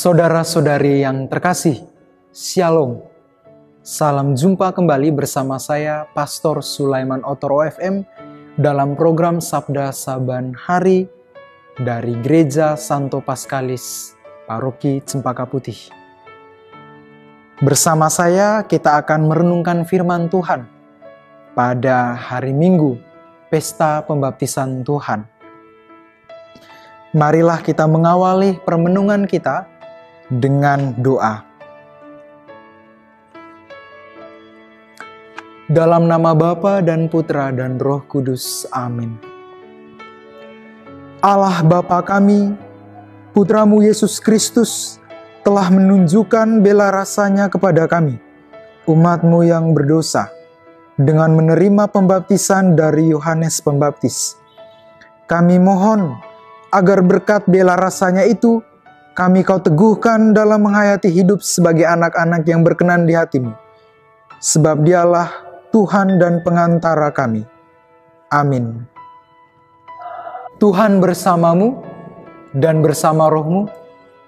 Saudara-saudari yang terkasih, Shalom. Salam jumpa kembali bersama saya, Pastor Sulaiman Otoro FM, dalam program Sabda Saban Hari dari Gereja Santo Paskalis, Paroki Cempaka Putih. Bersama saya, kita akan merenungkan firman Tuhan pada hari Minggu, Pesta Pembaptisan Tuhan. Marilah kita mengawali permenungan kita dengan doa. Dalam nama Bapa dan Putra dan Roh Kudus. Amin. Allah Bapa kami, Putramu Yesus Kristus telah menunjukkan bela rasanya kepada kami, umat-Mu yang berdosa, dengan menerima pembaptisan dari Yohanes Pembaptis. Kami mohon agar berkat bela rasanya itu, kami Kau teguhkan dalam menghayati hidup sebagai anak-anak yang berkenan di Hati-Mu. Sebab Dialah Tuhan dan pengantara kami. Amin. Tuhan bersamamu dan bersama rohmu.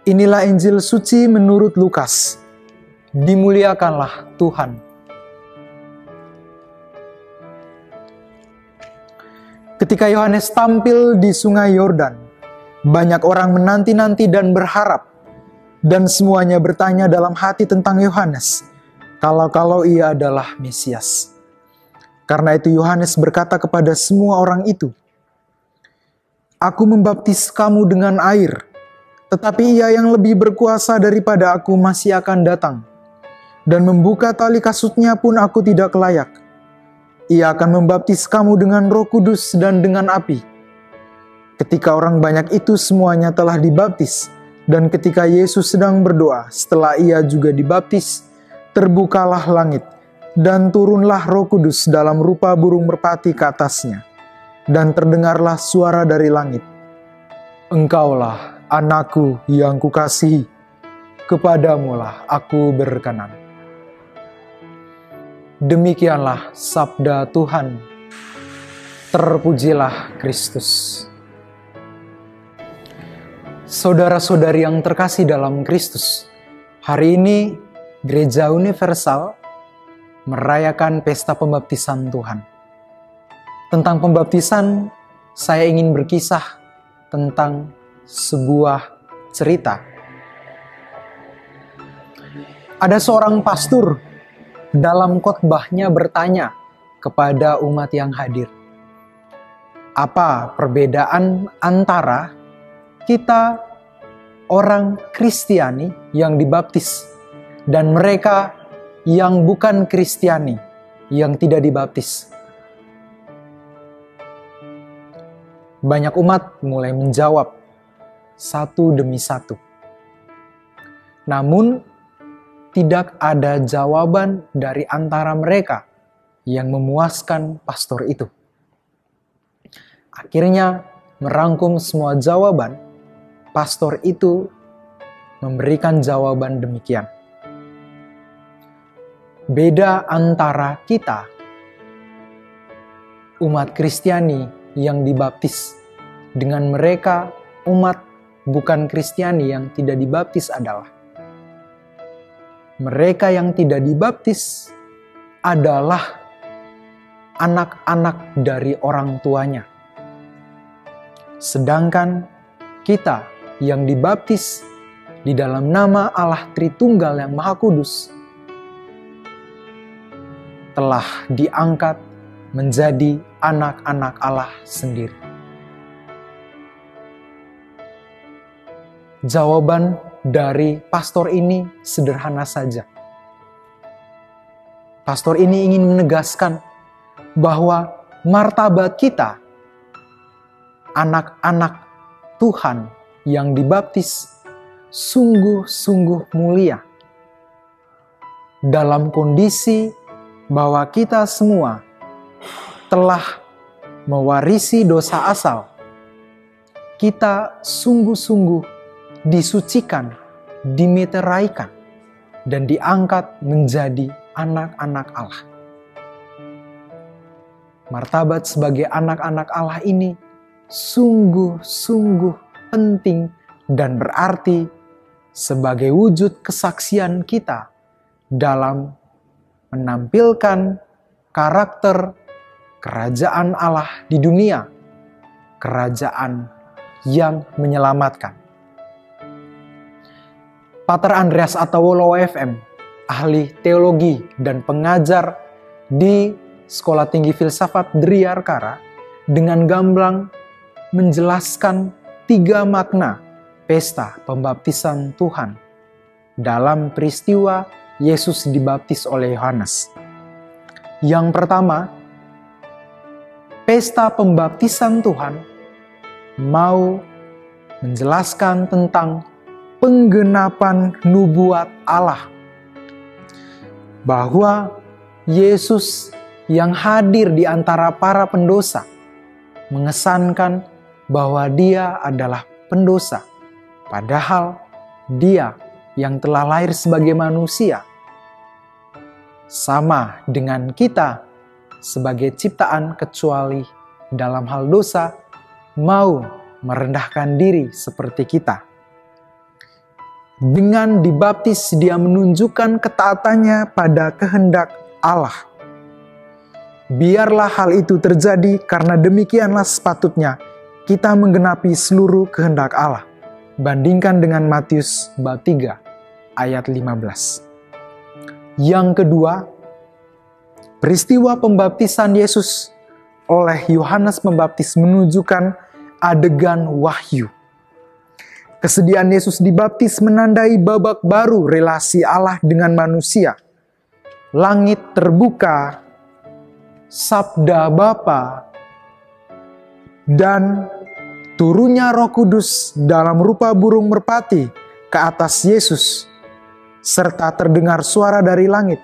Inilah Injil suci menurut Lukas. Dimuliakanlah Tuhan. Ketika Yohanes tampil di Sungai Yordan, banyak orang menanti-nanti dan berharap, dan semuanya bertanya dalam hati tentang Yohanes, kalau ia adalah Mesias. Karena itu Yohanes berkata kepada semua orang itu, "Aku membaptis kamu dengan air, tetapi Ia yang lebih berkuasa daripada aku masih akan datang, dan membuka tali kasutnya pun aku tidak layak. Ia akan membaptis kamu dengan Roh Kudus dan dengan api." Ketika orang banyak itu semuanya telah dibaptis, dan ketika Yesus sedang berdoa, setelah ia juga dibaptis, terbukalah langit, dan turunlah Roh Kudus dalam rupa burung merpati ke atasnya. Dan terdengarlah suara dari langit, "Engkaulah anakku yang kukasihi, kepadamulah aku berkenan." Demikianlah sabda Tuhan. Terpujilah Kristus. Saudara-saudari yang terkasih dalam Kristus, hari ini Gereja Universal merayakan Pesta Pembaptisan Tuhan. Tentang pembaptisan, saya ingin berkisah tentang sebuah cerita. Ada seorang pastor dalam khotbahnya bertanya kepada umat yang hadir, apa perbedaan antara kita orang Kristiani yang dibaptis dan mereka yang bukan Kristiani yang tidak dibaptis? Banyak umat mulai menjawab satu demi satu. Namun tidak ada jawaban dari antara mereka yang memuaskan pastor itu. Akhirnya merangkum semua jawaban, pastor itu memberikan jawaban demikian. Beda antara kita, umat Kristiani yang dibaptis, dengan mereka umat bukan Kristiani yang tidak dibaptis adalah, mereka yang tidak dibaptis adalah anak-anak dari orang tuanya. Sedangkan kita yang dibaptis di dalam nama Allah Tritunggal yang Maha Kudus telah diangkat menjadi anak-anak Allah sendiri. Jawaban dari pastor ini sederhana saja. Pastor ini ingin menegaskan bahwa martabat kita, anak-anak Tuhan yang dibaptis, sungguh-sungguh mulia. Dalam kondisi bahwa kita semua telah mewarisi dosa asal, kita sungguh-sungguh disucikan, dimeteraikan, dan diangkat menjadi anak-anak Allah. Martabat sebagai anak-anak Allah ini sungguh-sungguh penting dan berarti sebagai wujud kesaksian kita dalam menampilkan karakter kerajaan Allah di dunia, kerajaan yang menyelamatkan. Pater Andreas Atawolo FM, ahli teologi dan pengajar di Sekolah Tinggi Filsafat Driyarkara, dengan gamblang menjelaskan 3 makna pesta pembaptisan Tuhan dalam peristiwa Yesus dibaptis oleh Yohanes. Yang pertama, pesta pembaptisan Tuhan mau menjelaskan tentang penggenapan nubuat Allah, bahwa Yesus yang hadir di antara para pendosa mengesankan bahwa Dia adalah pendosa, padahal Dia yang telah lahir sebagai manusia, sama dengan kita sebagai ciptaan, kecuali dalam hal dosa mau merendahkan diri seperti kita. Dengan dibaptis, Dia menunjukkan ketaatannya pada kehendak Allah. Biarlah hal itu terjadi, karena demikianlah sepatutnya kita menggenapi seluruh kehendak Allah. Bandingkan dengan Matius bab 3 ayat 15. Yang kedua, peristiwa pembaptisan Yesus oleh Yohanes Pembaptis menunjukkan adegan wahyu. Kesediaan Yesus dibaptis menandai babak baru relasi Allah dengan manusia. Langit terbuka, sabda Bapa, dan turunnya Roh Kudus dalam rupa burung merpati ke atas Yesus, serta terdengar suara dari langit,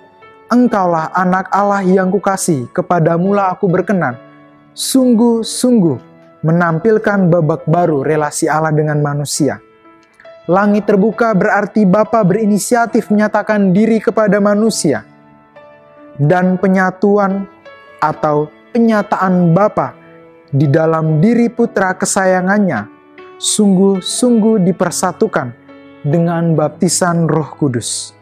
"Engkaulah anak Allah yang kukasihi, kepadamulah aku berkenan." Sungguh-sungguh menampilkan babak baru relasi Allah dengan manusia. Langit terbuka berarti Bapa berinisiatif menyatakan diri kepada manusia. Dan penyatuan atau penyataan Bapa di dalam diri putra kesayangannya sungguh-sungguh dipersatukan dengan baptisan Roh Kudus.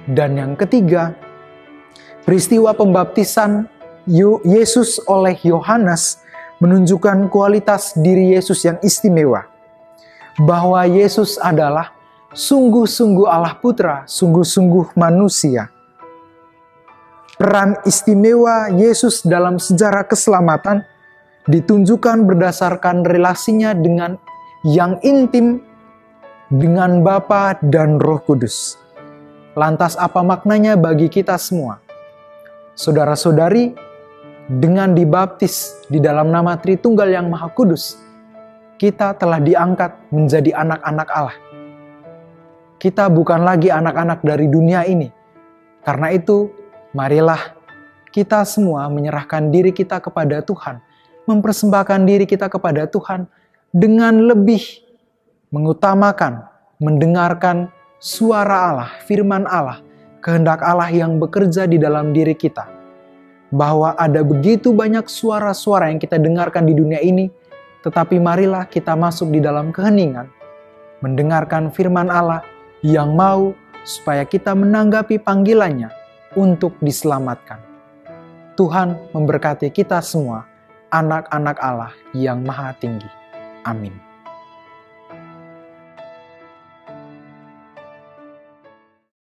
Dan yang ketiga, peristiwa pembaptisan Yesus oleh Yohanes menunjukkan kualitas diri Yesus yang istimewa, bahwa Yesus adalah sungguh-sungguh Allah Putra, sungguh-sungguh manusia. Peran istimewa Yesus dalam sejarah keselamatan ditunjukkan berdasarkan relasinya dengan yang intim dengan Bapa dan Roh Kudus. Lantas apa maknanya bagi kita semua? Saudara-saudari, dengan dibaptis di dalam nama Tritunggal yang Maha Kudus, kita telah diangkat menjadi anak-anak Allah. Kita bukan lagi anak-anak dari dunia ini. Karena itu, marilah kita semua menyerahkan diri kita kepada Tuhan, mempersembahkan diri kita kepada Tuhan dengan lebih mengutamakan, mendengarkan suara Allah, firman Allah, kehendak Allah yang bekerja di dalam diri kita. Bahwa ada begitu banyak suara-suara yang kita dengarkan di dunia ini, tetapi marilah kita masuk di dalam keheningan, mendengarkan firman Allah yang mau supaya kita menanggapi panggilannya untuk diselamatkan. Tuhan memberkati kita semua, anak-anak Allah yang Maha Tinggi. Amin.